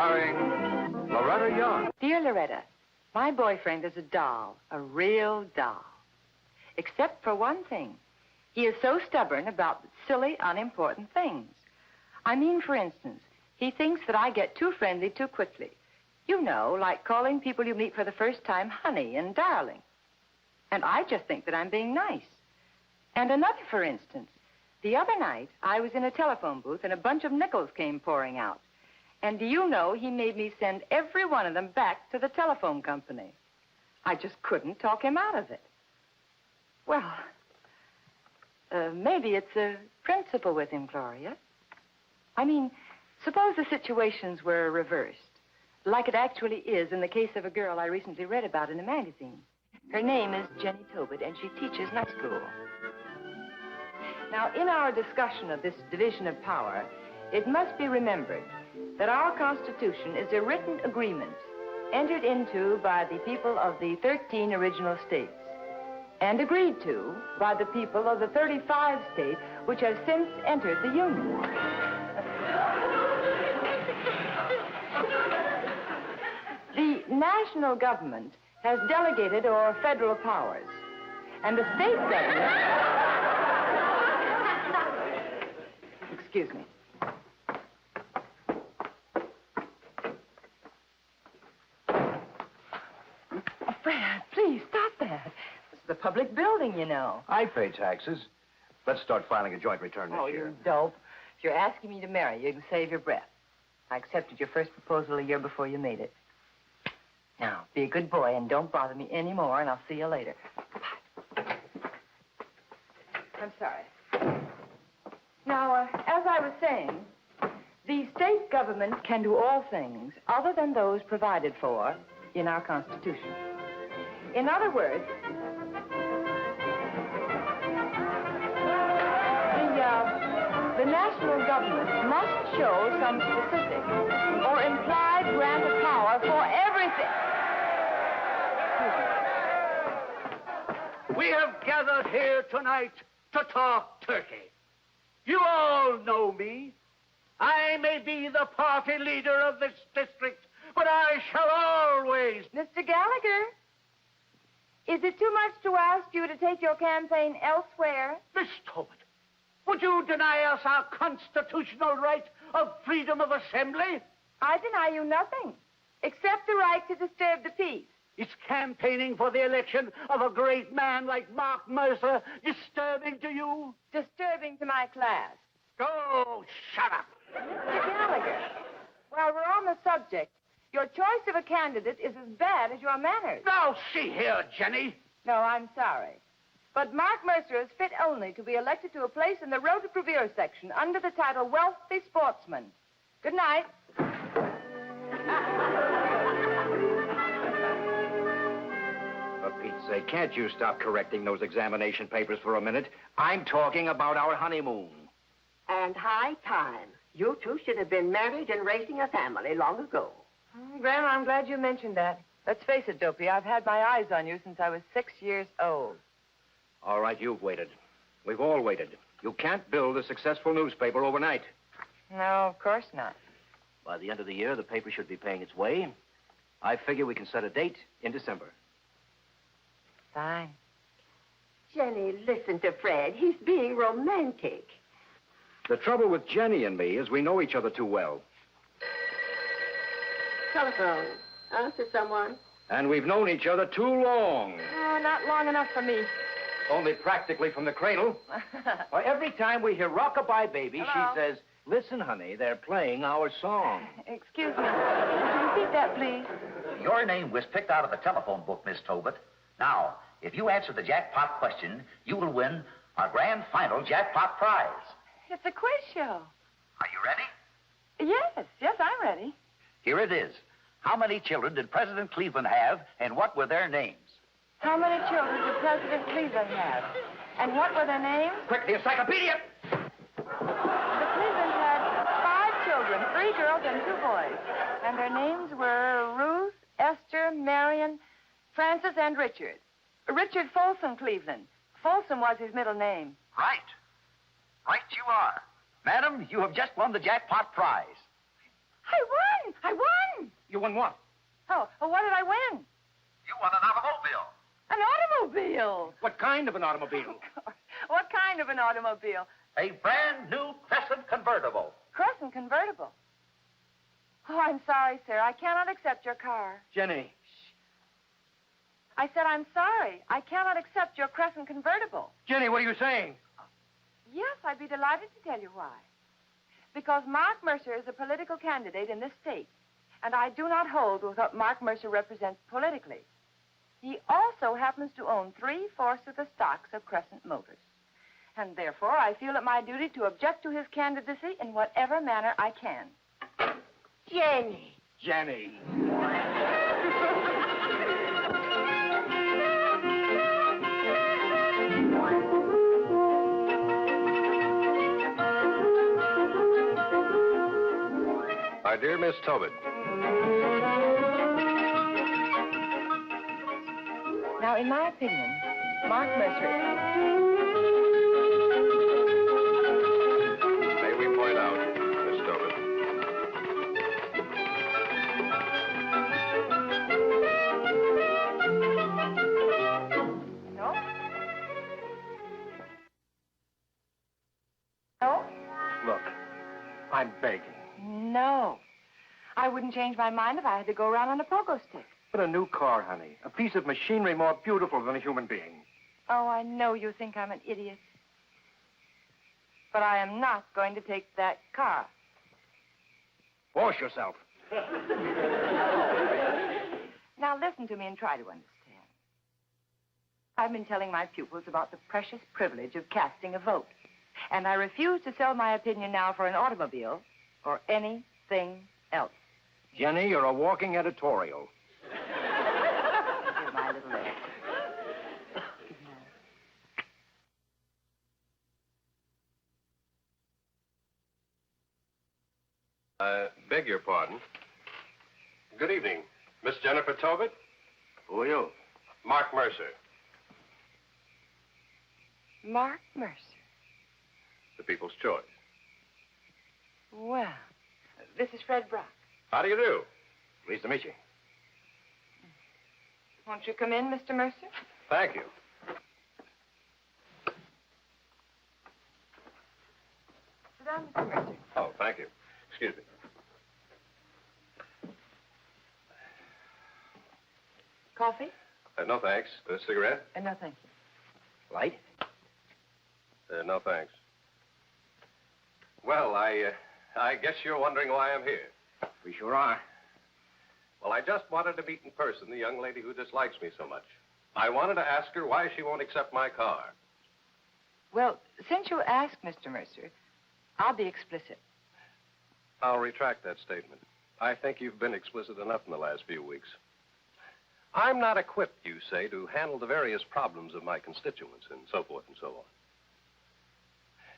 starring Loretta Young. Dear Loretta, my boyfriend is a doll, a real doll. Except for one thing. He is so stubborn about silly, unimportant things. I mean, for instance, he thinks that I get too friendly too quickly. You know, like calling people you meet for the first time honey and darling. And I just think that I'm being nice. And another, for instance, the other night, I was in a telephone booth and a bunch of nickels came pouring out. And do you know, he made me send every one of them back to the telephone company. I just couldn't talk him out of it. Well, maybe it's a principle with him, Gloria. I mean, suppose the situations were reversed, like it actually is in the case of a girl I recently read about in a magazine. Her name is Jenny Tobit, and she teaches night school. Now, in our discussion of this division of power, it must be remembered that our Constitution is a written agreement entered into by the people of the 13 original states and agreed to by the people of the 35 states which have since entered the Union. The national government has delegated or federal powers, and the state government... Excuse me. Oh, Fred, please stop that. This is a public building, you know. I pay taxes. Let's start filing a joint return this year. Oh, you dope. If you're asking me to marry you, you can save your breath. I accepted your first proposal a year before you made it. Now, be a good boy and don't bother me anymore, and I'll see you later. Bye. I'm sorry. Now, as I was saying, the state government can do all things other than those provided for in our Constitution. In other words, the national government must show some specific or implied grant of power for everything. We have gathered here tonight to talk turkey. You all know me. I may be the party leader of this district, but I shall always... Mr. Gallagher, is it too much to ask you to take your campaign elsewhere? Miss Tobit, would you deny us our constitutional right of freedom of assembly? I deny you nothing, except the right to disturb the peace. It's campaigning for the election of a great man like Mark Mercer disturbing to you? Disturbing to my class. Oh, shut up. Mr. Gallagher, while we're on the subject, your choice of a candidate is as bad as your manners. Now, see here, Jenny. No, I'm sorry. But Mark Mercer is fit only to be elected to a place in the Road to Provere section under the title Wealthy Sportsman. Good night. For Pete's sake, can't you stop correcting those examination papers for a minute? I'm talking about our honeymoon. And high time. You two should have been married and raising a family long ago. Grandma, I'm glad you mentioned that. Let's face it, Dopey, I've had my eyes on you since I was 6 years old. All right, you've waited. We've all waited. You can't build a successful newspaper overnight. No, of course not. By the end of the year, the paper should be paying its way. I figure we can set a date in December. Fine. Jenny, listen to Fred. He's being romantic. The trouble with Jenny and me is we know each other too well. Telephone. Answer someone. And we've known each other too long. Oh, not long enough for me. Only practically from the cradle. Well, every time we hear Rockabye Baby, Hello? she says, listen, honey, they're playing our song. Excuse me. Could you repeat that, please? Your name was picked out of the telephone book, Miss Tobit. Now, if you answer the jackpot question, you will win our grand final jackpot prize. It's a quiz show. Are you ready? Yes, I'm ready. Here it is. How many children did President Cleveland have, and what were their names? How many children did President Cleveland have? And what were their names? Quick, the encyclopedia! The Cleveland had 5 children, 3 girls and 2 boys. And their names were Ruth, Esther, Marion, Francis, and Richard. Richard Folsom Cleveland. Folsom was his middle name. Right. Right you are. Madam, you have just won the jackpot prize. I won! You won what? Oh, what did I win? You won an automobile. An automobile. What kind of an automobile? What kind of an automobile? A brand new Crescent convertible. Crescent convertible. Oh, I'm sorry, sir. I cannot accept your car. Jenny. I said I'm sorry. I cannot accept your Crescent convertible. Jenny, what are you saying? Yes, I'd be delighted to tell you why. Because Mark Mercer is a political candidate in this state, and I do not hold with what Mark Mercer represents politically. He also happens to own 3/4 of the stocks of Crescent Motors. And therefore, I feel it my duty to object to his candidacy in whatever manner I can. Jenny. Jenny. My dear Miss Tobit. Now, in my opinion, Mark Mercer... May we point out, Miss Tobit? No? No? Look, I'm begging. No. I wouldn't change my mind if I had to go around on a pogo stick. But a new car, honey. A piece of machinery more beautiful than a human being. Oh, I know you think I'm an idiot. But I am not going to take that car. Force yourself. Now, listen to me and try to understand. I've been telling my pupils about the precious privilege of casting a vote. And I refuse to sell my opinion now for an automobile or anything else. Jenny, you're a walking editorial. Here, my little leg. Beg your pardon. Good evening. Miss Jennifer Tobit? Who are you? Mark Mercer. Mark Mercer. The People's Choice. Well, this is Fred Brock. How do you do? Pleased to meet you. Won't you come in, Mr. Mercer? Thank you. Sit down, Mr. Mercer. Oh, thank you. Excuse me. Coffee? No, thanks. A cigarette? No, thank you. Light? No, thanks. Well, I guess you're wondering why I'm here. We sure are. Well, I just wanted to meet in person the young lady who dislikes me so much. I wanted to ask her why she won't accept my car. Well, since you asked, Mr. Mercer, I'll be explicit. I'll retract that statement. I think you've been explicit enough in the last few weeks. I'm not equipped, you say, to handle the various problems of my constituents and so forth and so on.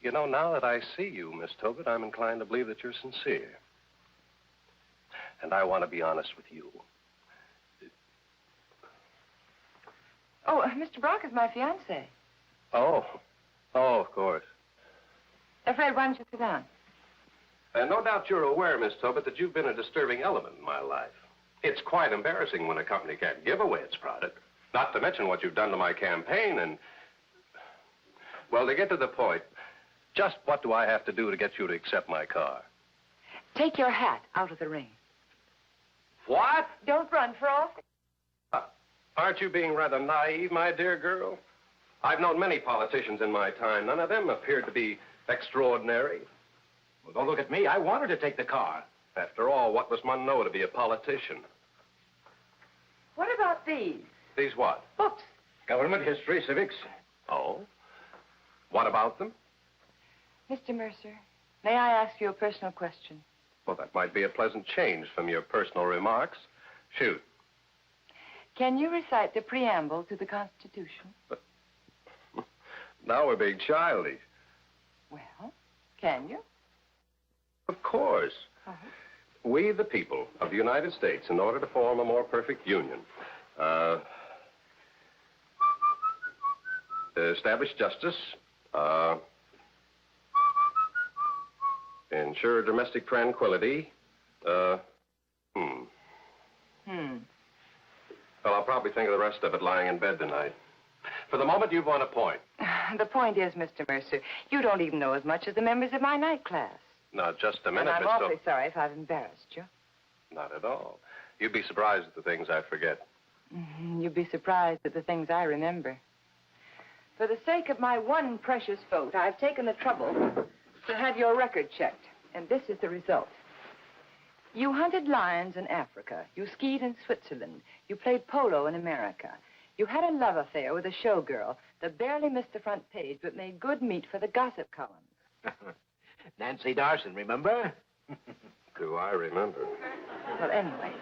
You know, now that I see you, Miss Tobit, I'm inclined to believe that you're sincere. And I want to be honest with you. Oh, Mr. Brock is my fiancé. Oh, of course. Fred, why don't you sit down? And no doubt you're aware, Miss Tobit, that you've been a disturbing element in my life. It's quite embarrassing when a company can't give away its product. Not to mention what you've done to my campaign and... Well, to get to the point, just what do I have to do to get you to accept my car? Take your hat out of the ring. What? Don't run for office. Aren't you being rather naive, my dear girl? I've known many politicians in my time. None of them appeared to be extraordinary. Well, don't look at me. I wanted to take the car. After all, what must one know to be a politician? What about these? These what? Books. Government, history, civics. Oh? What about them? Mr. Mercer, may I ask you a personal question? Well, that might be a pleasant change from your personal remarks. Shoot. Can you recite the preamble to the Constitution? Now we're being childish. Well, can you? Of course. We, the people of the United States, in order to form a more perfect union, establish justice, ensure domestic tranquility, Well, I'll probably think of the rest of it lying in bed tonight. For the moment, you've won a point. The point is, Mr. Mercer, you don't even know as much as the members of my night class. Now, just a minute, And I'm Miss awfully Tobit. sorry if I've embarrassed you. Not at all. You'd be surprised at the things I forget. You'd be surprised at the things I remember. For the sake of my one precious vote, I've taken the trouble to have your record checked. And this is the result. You hunted lions in Africa. You skied in Switzerland. You played polo in America. You had a love affair with a showgirl that barely missed the front page but made good meat for the gossip columns. Nancy Darson, remember? Do I remember? Well, anyway,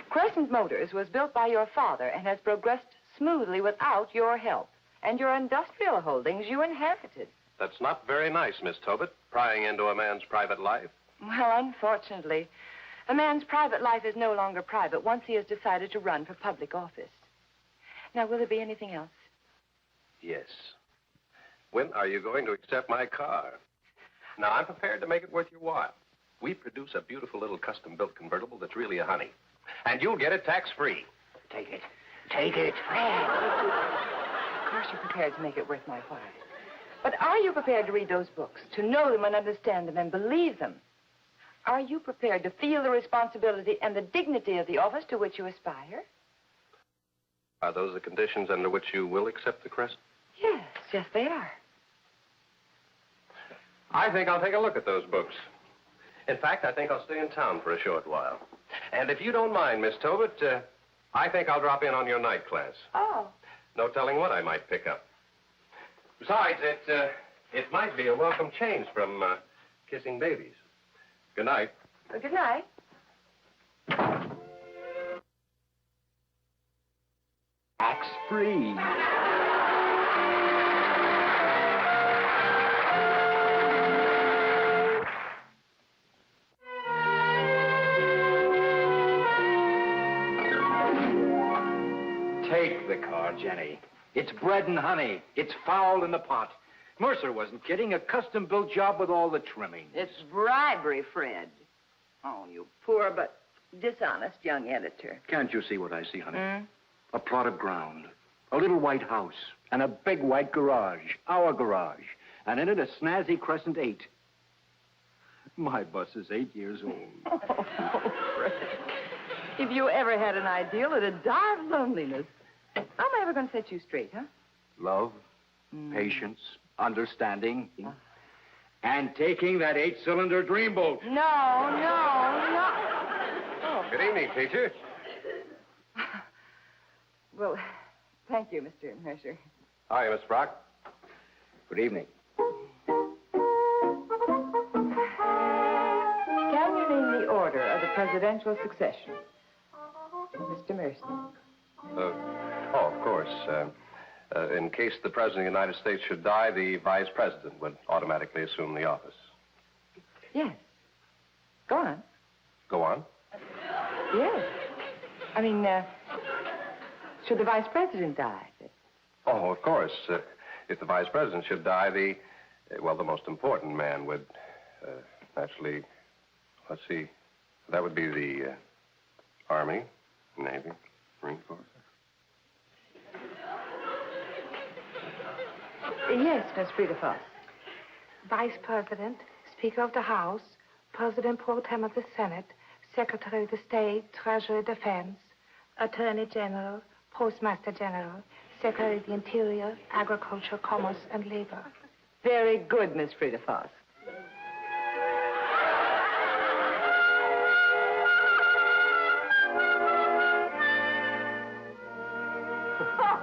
Crescent Motors was built by your father and has progressed smoothly without your help. And your industrial holdings you inherited. That's not very nice, Miss Tobit, prying into a man's private life. Well, unfortunately, a man's private life is no longer private once he has decided to run for public office. Now, will there be anything else? Yes. When are you going to accept my car? Now, I'm prepared to make it worth your while. We produce a beautiful little custom-built convertible that's really a honey. And you'll get it tax-free. Take it. Take it. Of course you're prepared to make it worth my while. But are you prepared to read those books, to know them and understand them and believe them? Are you prepared to feel the responsibility and the dignity of the office to which you aspire? Are those the conditions under which you will accept the crest? Yes, they are. I think I'll take a look at those books. In fact, I think I'll stay in town for a short while. And if you don't mind, Miss Tobit, I think I'll drop in on your night class. Oh. No telling what I might pick up. Besides, it might be a welcome change from kissing babies. Good night. Good night. Tax-free. Take the car, Jenny. It's bread and honey. It's fowl in the pot. Mercer wasn't kidding. A custom-built job with all the trimmings. It's bribery, Fred. Oh, you poor but dishonest young editor. Can't you see what I see, honey? A plot of ground, a little white house, and a big white garage, our garage, and in it a snazzy Crescent 8. My bus is 8 years old. Oh, Fred. If you ever had an ideal, it'd die of loneliness. How am I ever going to set you straight, huh? Love, patience, understanding, and taking that 8-cylinder Dreamboat. No. Oh, good evening, teacher. Well, thank you, Mr. Mercer. Hi, Miss Brock. Good evening. Can you name the order of the presidential succession? Mr. Mercer. Of course. In case the President of the United States should die, the Vice President would automatically assume the office. Yes. Go on. Go on. Yes. I mean, should the Vice President die? Oh, of course. If the Vice President should die, the most important man would, naturally, let's see, that would be the Army, Navy, Marine Corps. Yes, Miss Frida Foss. Vice President, Speaker of the House, President Pro Tem of the Senate, Secretary of the State, Treasury of Defense, Attorney General, Postmaster General, Secretary of the Interior, Agriculture, Commerce, and Labor. Very good, Miss Frida Foss.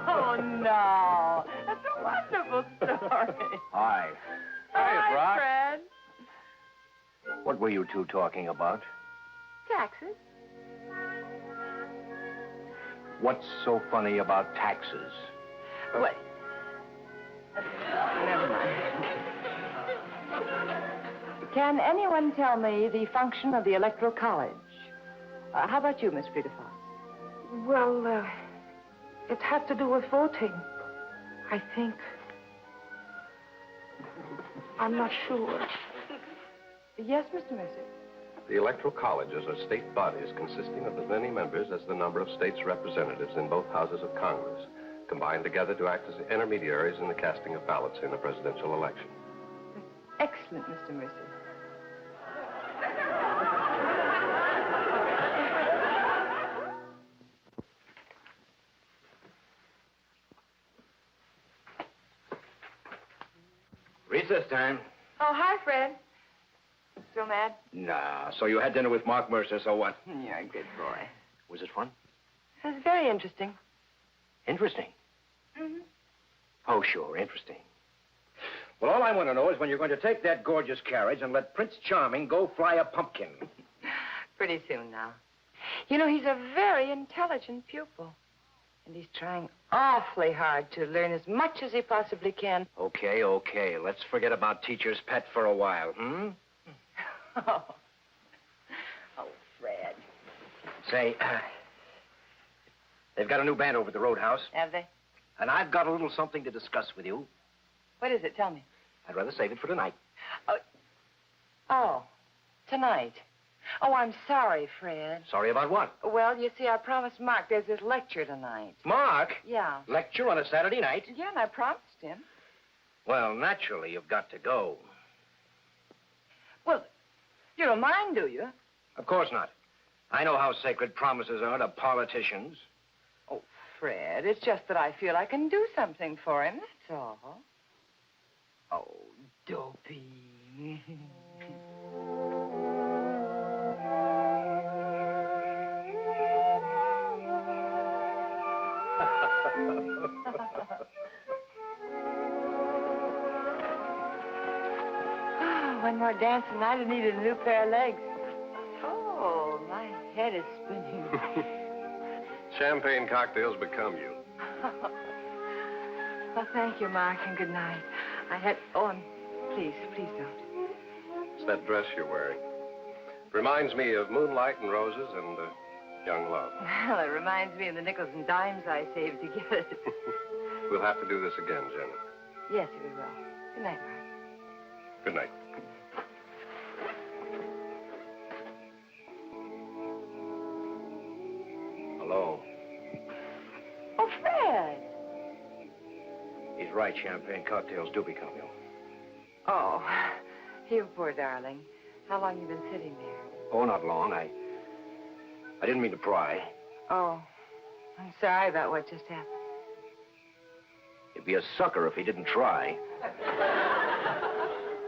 Oh, no. That's a wonderful story. Hi. Hi, Brock. Fred. What were you two talking about? Taxes? What's so funny about taxes? What? Never mind. Can anyone tell me the function of the Electoral College? How about you, Miss Frida Foss? Well, it has to do with voting, I think. I'm not sure. Yes, Mr. Mercer. The Electoral College is a state body consisting of as many members as the number of states' representatives in both houses of Congress, combined together to act as intermediaries in the casting of ballots in a presidential election. Excellent, Mr. Mercer. Recess time. Oh, hi, Fred. Still mad? Nah, so you had dinner with Mark Mercer, so what? You're a good boy. Was it fun? It was very interesting. Interesting. Mm-hmm. Oh, sure, interesting. Well, all I want to know is when you're going to take that gorgeous carriage and let Prince Charming go fly a pumpkin. Pretty soon now. You know, he's a very intelligent pupil. And he's trying awfully hard to learn as much as he possibly can. Okay, okay. Let's forget about teacher's pet for a while, hmm? Oh, Fred. Say, they've got a new band over at the Roadhouse. Have they? And I've got a little something to discuss with you. What is it? Tell me. I'd rather save it for tonight. Oh, tonight. Oh, I'm sorry, Fred. Sorry about what? Well, you see, I promised Mark there's this lecture tonight. Mark? Yeah. Lecture on a Saturday night? Yeah, and I promised him. Well, naturally, you've got to go. Well, you don't mind, do you? Of course not. I know how sacred promises are to politicians. Oh, Fred, it's just that I feel I can do something for him, that's all. Oh, dopey. One more dance and I'd have needed a new pair of legs. Oh, my head is spinning. Champagne cocktails become you. Well, thank you, Mark, and good night. Please don't. It's that dress you're wearing. Reminds me of moonlight and roses and young love. Well, it reminds me of the nickels and dimes I saved to get it. We'll have to do this again, Jenny. Yes, we will. Good night, Mark. Good night. Hello. Oh, Fred. He's right. Champagne cocktails do become you. Oh, you poor darling. How long you been sitting there? Oh, not long. I didn't mean to pry. Oh, I'm sorry about what just happened. He'd be a sucker if he didn't try.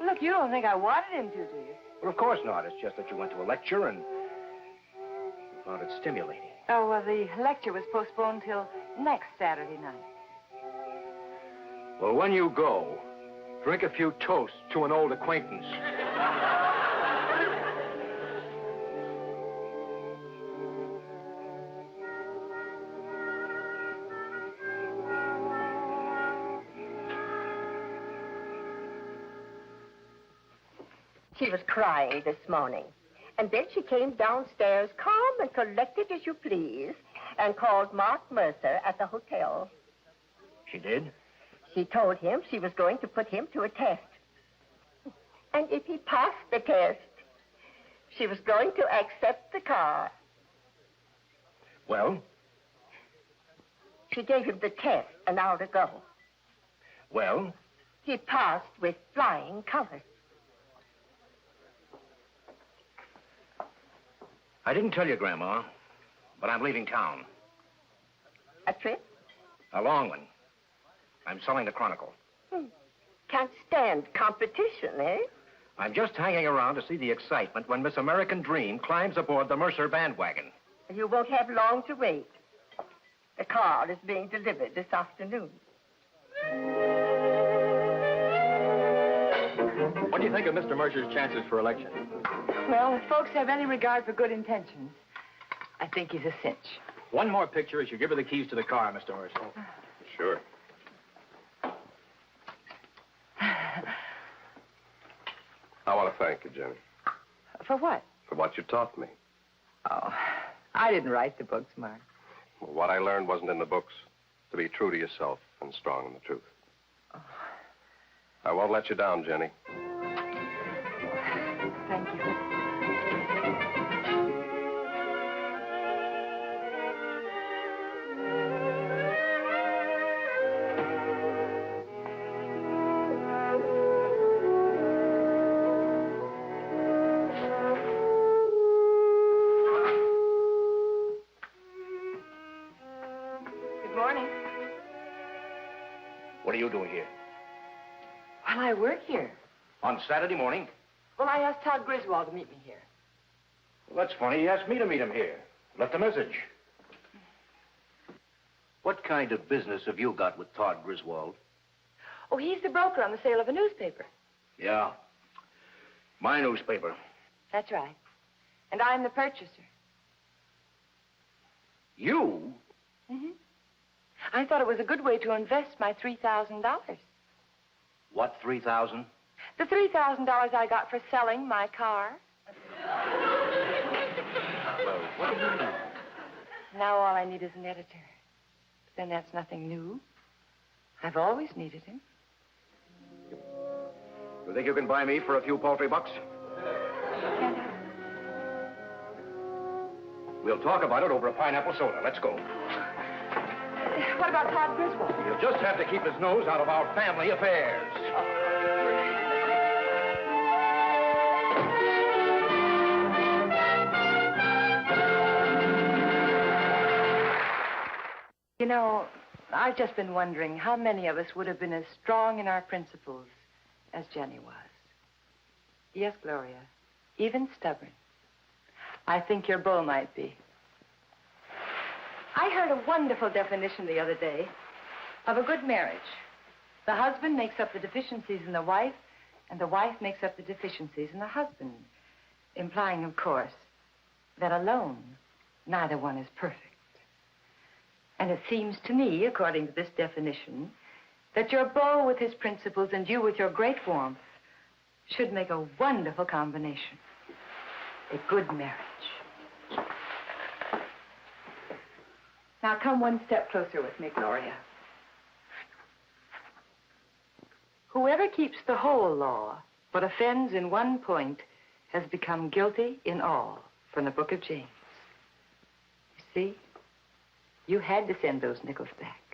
Look, you don't think I wanted him to, do you? Well, of course not. It's just that you went to a lecture and you found it stimulating. Oh, well, the lecture was postponed till next Saturday night. Well, when you go, drink a few toasts to an old acquaintance. She was crying this morning. And then she came downstairs, calm and collected as you please, and called Mark Mercer at the hotel. She did? She told him she was going to put him to a test. And if he passed the test, she was going to accept the car. Well? She gave him the test an hour ago. Well? He passed with flying colors. I didn't tell you, Grandma, but I'm leaving town. A trip? A long one. I'm selling the Chronicle. Can't stand competition, eh? I'm just hanging around to see the excitement when Miss American Dream climbs aboard the Mercer bandwagon. You won't have long to wait. The car is being delivered this afternoon. What do you think of Mr. Mercer's chances for election? Well, if folks have any regard for good intentions, I think he's a cinch. One more picture as you give her the keys to the car, Mr. Mercer. Sure. I want to thank you, Jenny, For what? for what you taught me. Oh, I didn't write the books, Mark. Well, what I learned wasn't in the books. To be true to yourself and strong in the truth. Oh. I won't let you down, Jenny. Thank you. What are you doing here? Well, I work here. On Saturday morning? Well, I asked Todd Griswold to meet me here. Well, that's funny. He asked me to meet him here. Left a message. What kind of business have you got with Todd Griswold? Oh, he's the broker on the sale of a newspaper. Yeah. My newspaper. That's right. And I'm the purchaser. You? Mm-hmm. I thought it was a good way to invest my $3,000. What, 3,000? The $3,000 I got for selling my car. Well, what do you mean? Now all I need is an editor. But then that's nothing new. I've always needed him. You think you can buy me for a few paltry bucks? Can't I? We'll talk about it over a pineapple soda. Let's go. What about Todd Griswold? He'll just have to keep his nose out of our family affairs. You know, I've just been wondering how many of us would have been as strong in our principles as Jenny was. Yes, Gloria, even stubborn. I think your beau might be. I heard a wonderful definition the other day of a good marriage. The husband makes up the deficiencies in the wife, and the wife makes up the deficiencies in the husband, implying, of course, that alone, neither one is perfect. And it seems to me, according to this definition, that your beau with his principles and you with your great warmth should make a wonderful combination. A good marriage. Now come one step closer with me, Gloria. Whoever keeps the whole law but offends in one point has become guilty in all, from the book of James. You see? You had to send those nickels back.